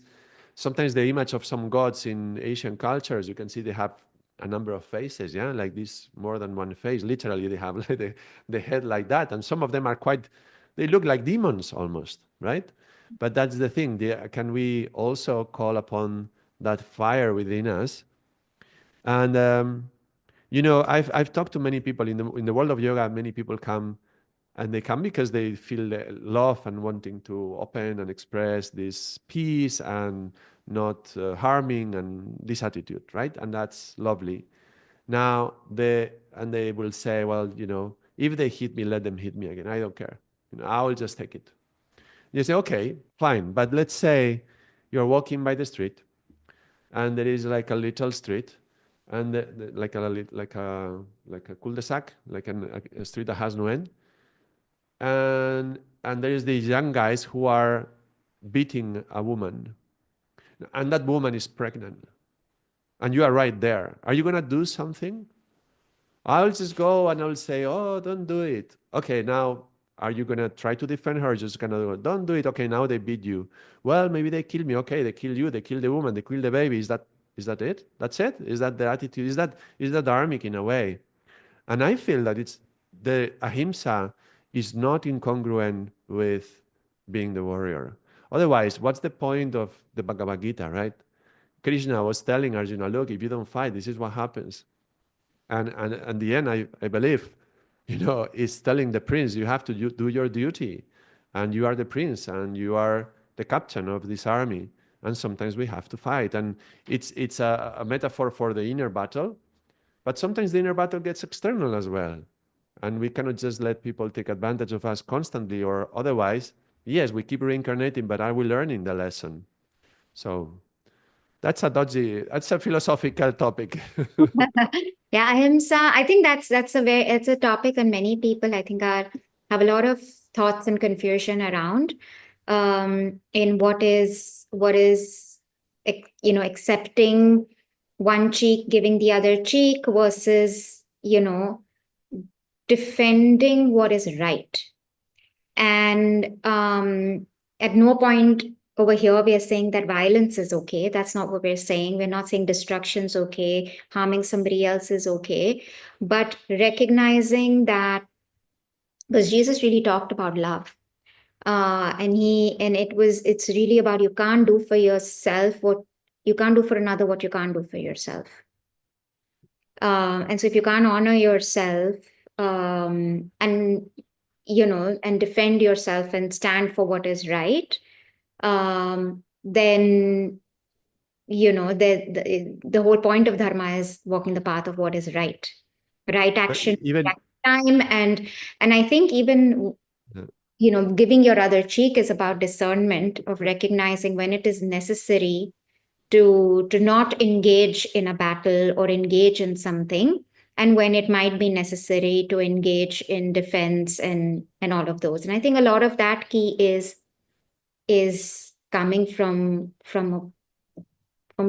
Sometimes the image of some gods in Asian cultures, you can see they have a number of faces, yeah, like this, more than one face. Literally, they have like the head like that. And some of them are they look like demons almost, right? But that's the thing. Can we also call upon that fire within us? And I've talked to many people in the world of yoga. Many people come, and they come because they feel love and wanting to open and express this peace and not harming and this attitude, right? And that's lovely. Now they will say, well, if they hit me, let them hit me again. I don't care. I will just take it. You say, okay, fine. But let's say you're walking by the street, and there is like a little street, and like a cul-de-sac, like a street that has no end, and there is these young guys who are beating a woman, and that woman is pregnant, and you are right there. Are you gonna do something? I'll just go and I'll say, oh, don't do it. Okay, now are you gonna try to defend her? Just gonna go, don't do it. Okay, now they beat you. Well, maybe they kill me. Okay, they kill you. They kill the woman. They kill the baby. Is that it? That's it? Is that the attitude? Is that dharmic in a way? And I feel that it's the ahimsa is not incongruent with being the warrior. Otherwise, what's the point of the Bhagavad Gita, right? Krishna was telling Arjuna, look, if you don't fight, this is what happens. And the end, I believe, is telling the prince, you have to do your duty. And you are the prince, and you are the captain of this army. And sometimes we have to fight. And it's a metaphor for the inner battle. But sometimes the inner battle gets external as well. And we cannot just let people take advantage of us constantly, or otherwise, yes, we keep reincarnating, but are we learning the lesson? So that's a philosophical topic. Yeah, ahimsa. I think it's a topic, and many people I think have a lot of thoughts and confusion around in what is accepting one cheek, giving the other cheek versus defending what is right. And at no point over here we are saying that violence is okay. That's not what we're saying. We're not saying destruction is okay, harming somebody else is okay, but recognizing that because Jesus really talked about love. It's really about, you can't do for yourself what you can't do for another, what you can't do for yourself. And so if you can't honor yourself, and and defend yourself and stand for what is right, then the whole point of dharma is walking the path of what is right But action, even right time. And I think even uh, giving your other cheek is about discernment of recognizing when it is necessary to not engage in a battle or engage in something, and when it might be necessary to engage in defense and all of those. And I think a lot of that key is coming from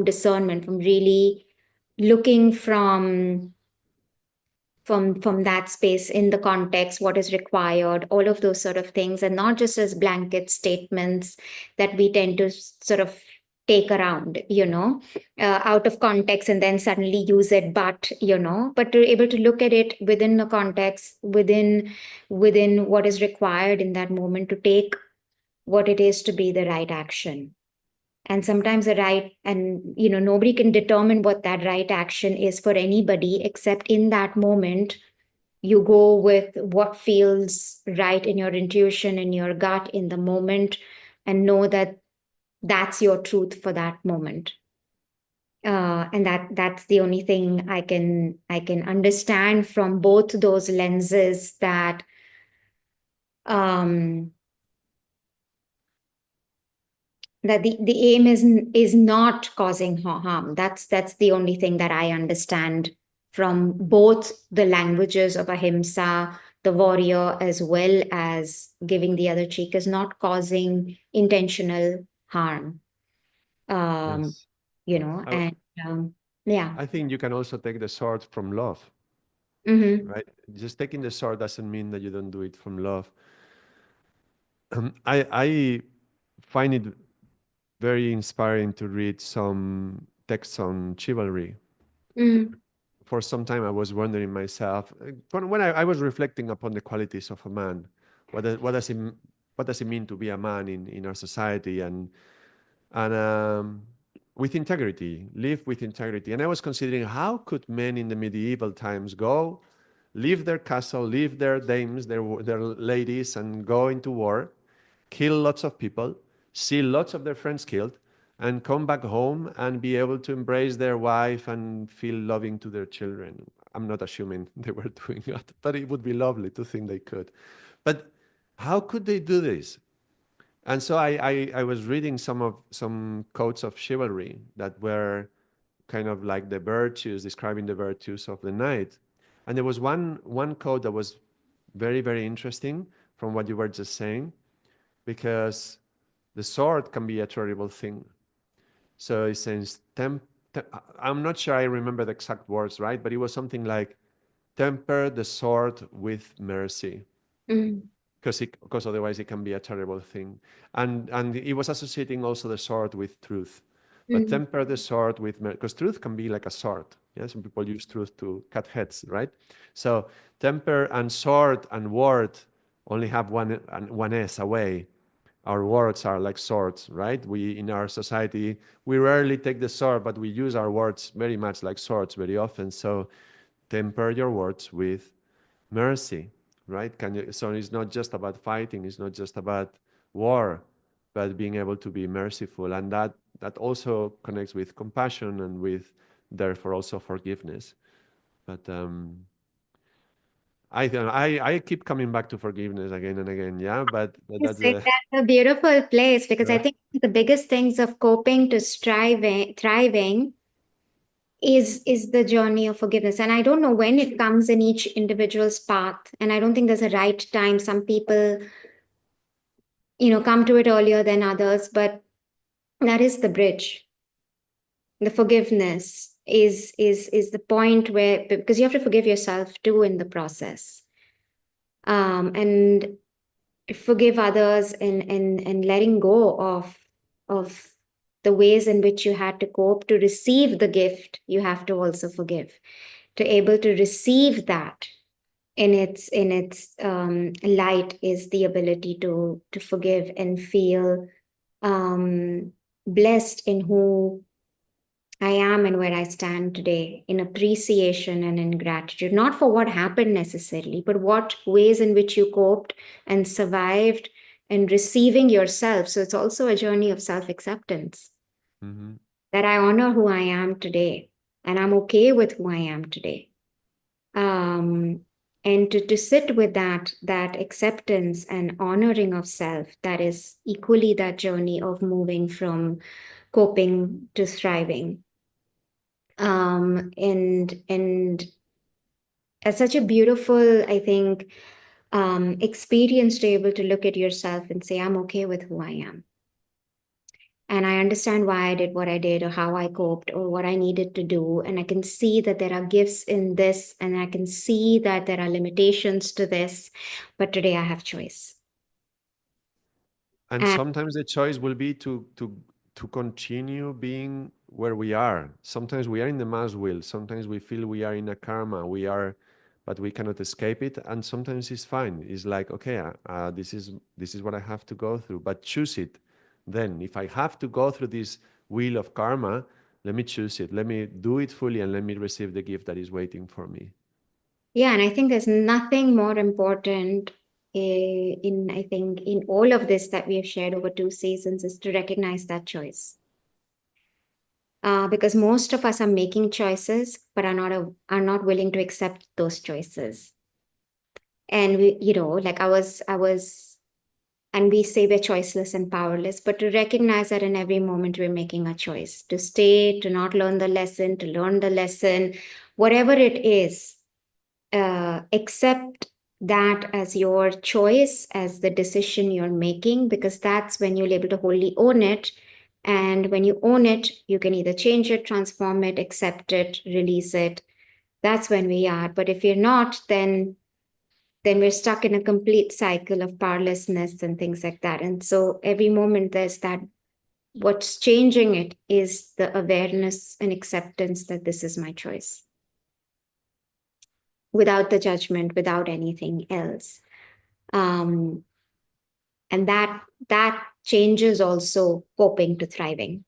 discernment, from really looking from that space, in the context, what is required, all of those sort of things, and not just as blanket statements that we tend to sort of take around, out of context, and then suddenly use it, but to able to look at it within the context, within what is required in that moment to take what it is to be the right action. And sometimes the right, and nobody can determine what that right action is for anybody, except in that moment you go with what feels right in your intuition, in your gut, in the moment, and know that that's your truth for that moment. And that's the only thing I can understand from both those lenses, that um the aim is not causing harm. That's the only thing that I understand from both the languages of ahimsa, the warrior, as well as giving the other cheek, is not causing intentional harm. um yes, I, and yeah. I think you can also take the sword from love, Mm-hmm. right? Just taking the sword doesn't mean that you don't do it from love. I find it very inspiring to read some texts on chivalry. Mm-hmm. For some time, I was wondering myself, when I was reflecting upon the qualities of a man, what does it mean to be a man in our society, and with integrity, live with integrity. And I was considering, how could men in the medieval times go, leave their castle, leave their dames, their ladies, and go into war, kill lots of people, see lots of their friends killed, and come back home and be able to embrace their wife and feel loving to their children. I'm not assuming they were doing that, but it would be lovely to think they could. But how could they do this? And so I was reading some quotes of chivalry that were kind of like the virtues, describing the virtues of the knight. And there was one quote that was very, very interesting from what you were just saying, because the sword can be a terrible thing. So it says, I'm not sure I remember the exact words, right? But it was something like, temper the sword with mercy, Mm-hmm. because otherwise it can be a terrible thing. And it was associating also the sword with truth. But Mm-hmm. temper the sword with, because truth can be like a sword. Yeah, some people use truth to cut heads, right? So temper and sword and word only have one s away. Our words are like swords, right? We, in our society, we rarely take the sword, but we use our words very much like swords very often. So temper your words with mercy, right? So it's not just about fighting, it's not just about war, but being able to be merciful. And that also connects with compassion and with, therefore, also forgiveness. But I don't know, I keep coming back to forgiveness again and again, yeah. But Yes, that's the that's a beautiful place, because I right. think the biggest things of coping to thriving is the journey of forgiveness. And I don't know when it comes in each individual's path, and I don't think there's a right time. Some people come to it earlier than others, but that is the bridge. The forgiveness is the point where, because you have to forgive yourself too in the process, and forgive others, and letting go of the ways in which you had to cope to receive the gift. You have to also forgive to able to receive that in its light is the ability to forgive and feel blessed in who I am and where I stand today, in appreciation and in gratitude, not for what happened necessarily, but what ways in which you coped and survived and receiving yourself. So it's also a journey of self acceptance, Hmm. that I honor who I am today and I'm okay with who I am today. Um, and to sit with that acceptance and honoring of self, that is equally that journey of moving from coping to thriving. And it's such a beautiful, I think, experience to be able to look at yourself and say, I'm okay with who I am. And I understand why I did what I did, or how I coped, or what I needed to do. And I can see that there are gifts in this, and I can see that there are limitations to this. But today I have choice. And And sometimes the choice will be to continue being where we are. Sometimes we are in the mass wheel. Sometimes we feel we are in a karma. We are, but we cannot escape it. And sometimes it's fine. It's like, okay, this is what I have to go through. But choose it. Then, if I have to go through this wheel of karma, let me choose it. Let me do it fully, and let me receive the gift that is waiting for me. yeah, and I think there's nothing more important I think, in all of this that we have shared over 2 seasons is to recognize that choice. Because most of us are making choices, but are not willing to accept those choices. And like and we say we're choiceless and powerless, but to recognize that in every moment we're making a choice to stay, to not learn the lesson, to learn the lesson, whatever it is. Accept that as your choice, as the decision you're making, because that's when you'll be able to wholly own it. And when you own it, you can either change it, transform it, accept it, release it. That's when we are. But if you're not, then we're stuck in a complete cycle of powerlessness and things like that. And so every moment there's that, what's changing it is the awareness and acceptance that this is my choice, without the judgment, without anything else. um, and that changes also coping to thriving,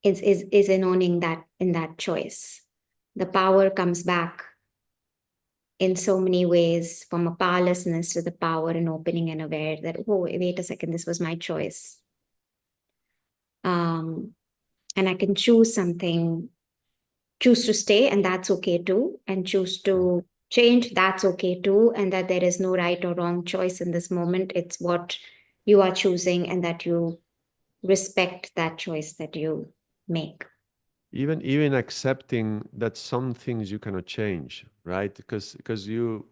is in owning that, in that choice. The power comes back in so many ways, from a powerlessness to the power and opening and aware that, oh, wait a second, this was my choice. um, and I can choose something, choose to stay, and that's okay too, and choose to change, that's okay too, and that there is no right or wrong choice in this moment. It's what you are choosing, and that you respect that choice that you make. Even accepting that some things you cannot change, right? Because you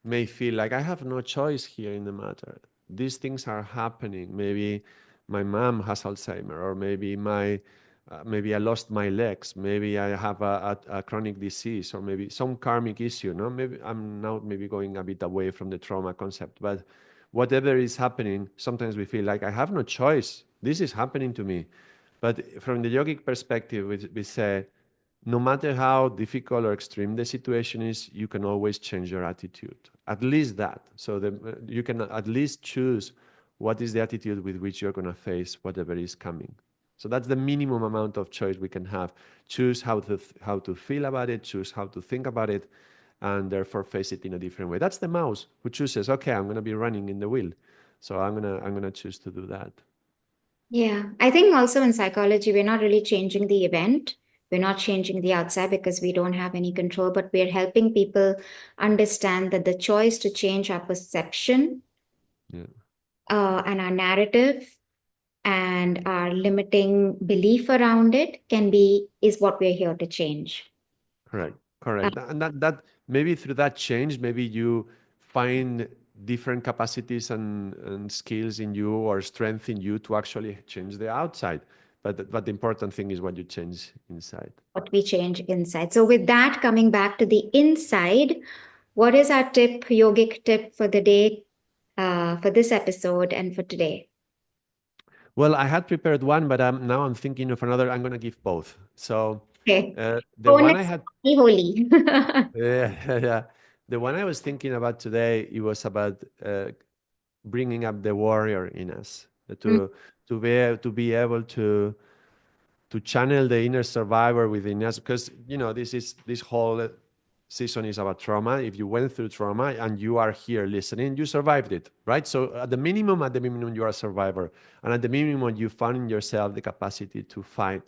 may feel like I have no choice here in the matter. These things are happening. Maybe my mom has Alzheimer, or maybe I lost my legs. Maybe I have a chronic disease, or maybe some karmic issue. No, maybe I'm now maybe going a bit away from the trauma concept. But whatever is happening, sometimes we feel like I have no choice. This is happening to me. But from the yogic perspective, we say, no matter how difficult or extreme the situation is, you can always change your attitude. At least that. So you can at least choose what is the attitude with which you're going to face whatever is coming. So that's the minimum amount of choice we can have. Choose how to feel about it, choose how to think about it, and therefore face it in a different way. That's the mouse who chooses, okay, I'm going to be running in the wheel. So I'm going to choose to do that. Yeah, I think also in psychology, we're not really changing the event. We're not changing the outside because we don't have any control, but we're helping people understand that the choice to change our perception, Yeah. and our narrative and our limiting belief around it is what we're here to change. Correct. Uh, Correct. And that maybe through that change, maybe you find different capacities and skills in you, or strength in you, to actually change the outside. But the important thing is what you change inside. what we change inside. So, with that, coming back to the inside, what is our tip, yogic tip for the day, for this episode and for today? Well, I had prepared one, but now I'm thinking of another. I'm going to give both. So Okay. The So one I let's had, be holy. yeah, yeah, the one I was thinking about today, it was about bringing up the warrior in us, Mm, to be able to channel the inner survivor within us, because this whole season is about trauma. If you went through trauma and you are here listening, you survived it, right? So at the minimum you are a survivor, and at the minimum you found in yourself the capacity to fight.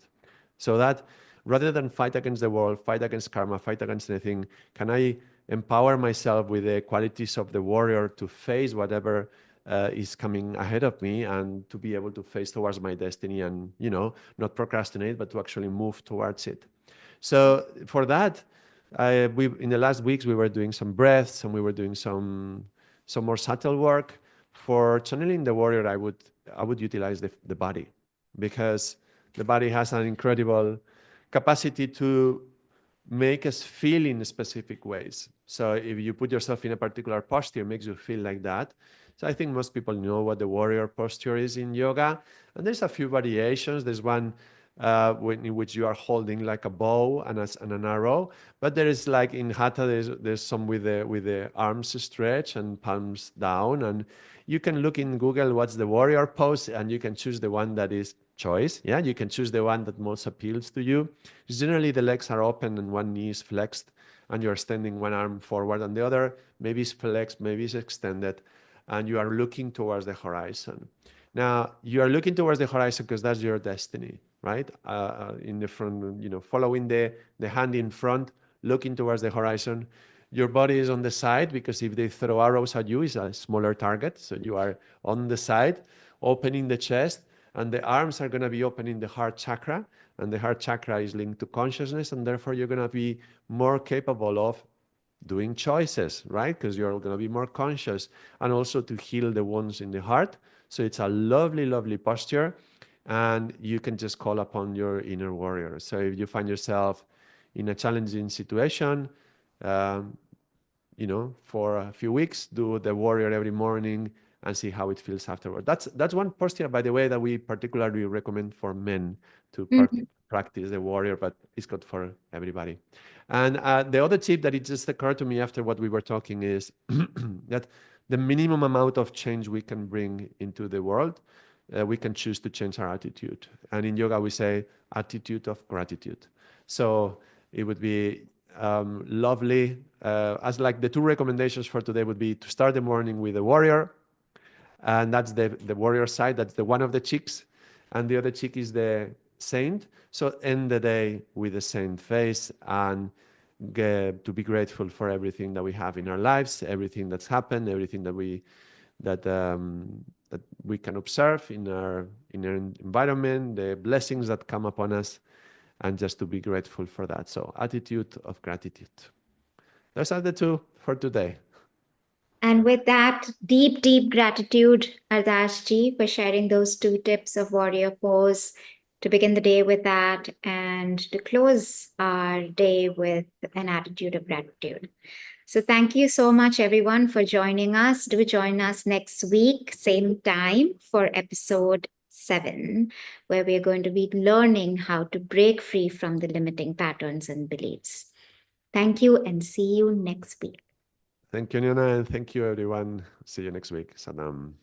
So that rather than fight against the world, fight against karma, fight against anything, can I empower myself with the qualities of the warrior to face whatever is coming ahead of me, and to be able to face towards my destiny, and not procrastinate, but to actually move towards it. So for that, we in the last weeks we were doing some breaths, and we were doing some more subtle work. For channeling the warrior, I would utilize the body, because the body has an incredible capacity to make us feel in specific ways. So if you put yourself in a particular posture, it makes you feel like that. So I think most people know what the warrior posture is in yoga, and there's a few variations. There's one in which you are holding like a bow and an arrow, but there is, like in hatha, there's some with the arms stretched and palms down, and you can look in Google what's the warrior pose, and you can choose the one that is choice. Yeah, you can choose the one that most appeals to you. Generally, the legs are open and one knee is flexed, and you're extending one arm forward, and the other maybe is flexed, maybe is extended, and you are looking towards the horizon. Now, you are looking towards the horizon because that's your destiny, right? In the front, following the hand in front, looking towards the horizon. Your body is on the side, because if they throw arrows at you, it's a smaller target. So you are on the side, opening the chest, and the arms are going to be opening the heart chakra. And the heart chakra is linked to consciousness, and therefore you're going to be more capable of doing choices, right? Because you're going to be more conscious, and also to heal the wounds in the heart. So it's a lovely, lovely posture, and you can just call upon your inner warrior. So if you find yourself in a challenging situation, um, for a few weeks, do the warrior every morning and see how it feels afterward. That's one posture, by the way, that we particularly recommend for men to mhm. practice the warrior, but it's good for everybody. And the other tip that it just occurred to me after what we were talking is that the minimum amount of change we can bring into the world, we can choose to change our attitude. And in yoga, we say attitude of gratitude. So it would be lovely. As like the two recommendations for today would be to start the morning with a warrior, and that's the warrior side. That's the one of the cheeks, and the other cheek is the saint. So end the day with the saint face, and to be grateful for everything that we have in our lives, everything that's happened, everything that we can observe in our environment, the blessings that come upon us, and just to be grateful for that. So attitude of gratitude. Those are the two for today. And with that, deep, deep gratitude, Ardaas ji, for sharing those two tips of warrior pose to begin the day with that, and to close our day with an attitude of gratitude. So, thank you so much, everyone, for joining us. Do join us next week, same time, for episode 7, where we are going to be learning how to break free from the limiting patterns and beliefs. Thank you, and see you next week. Thank you, Nyana, and thank you, everyone. See you next week. Sadam.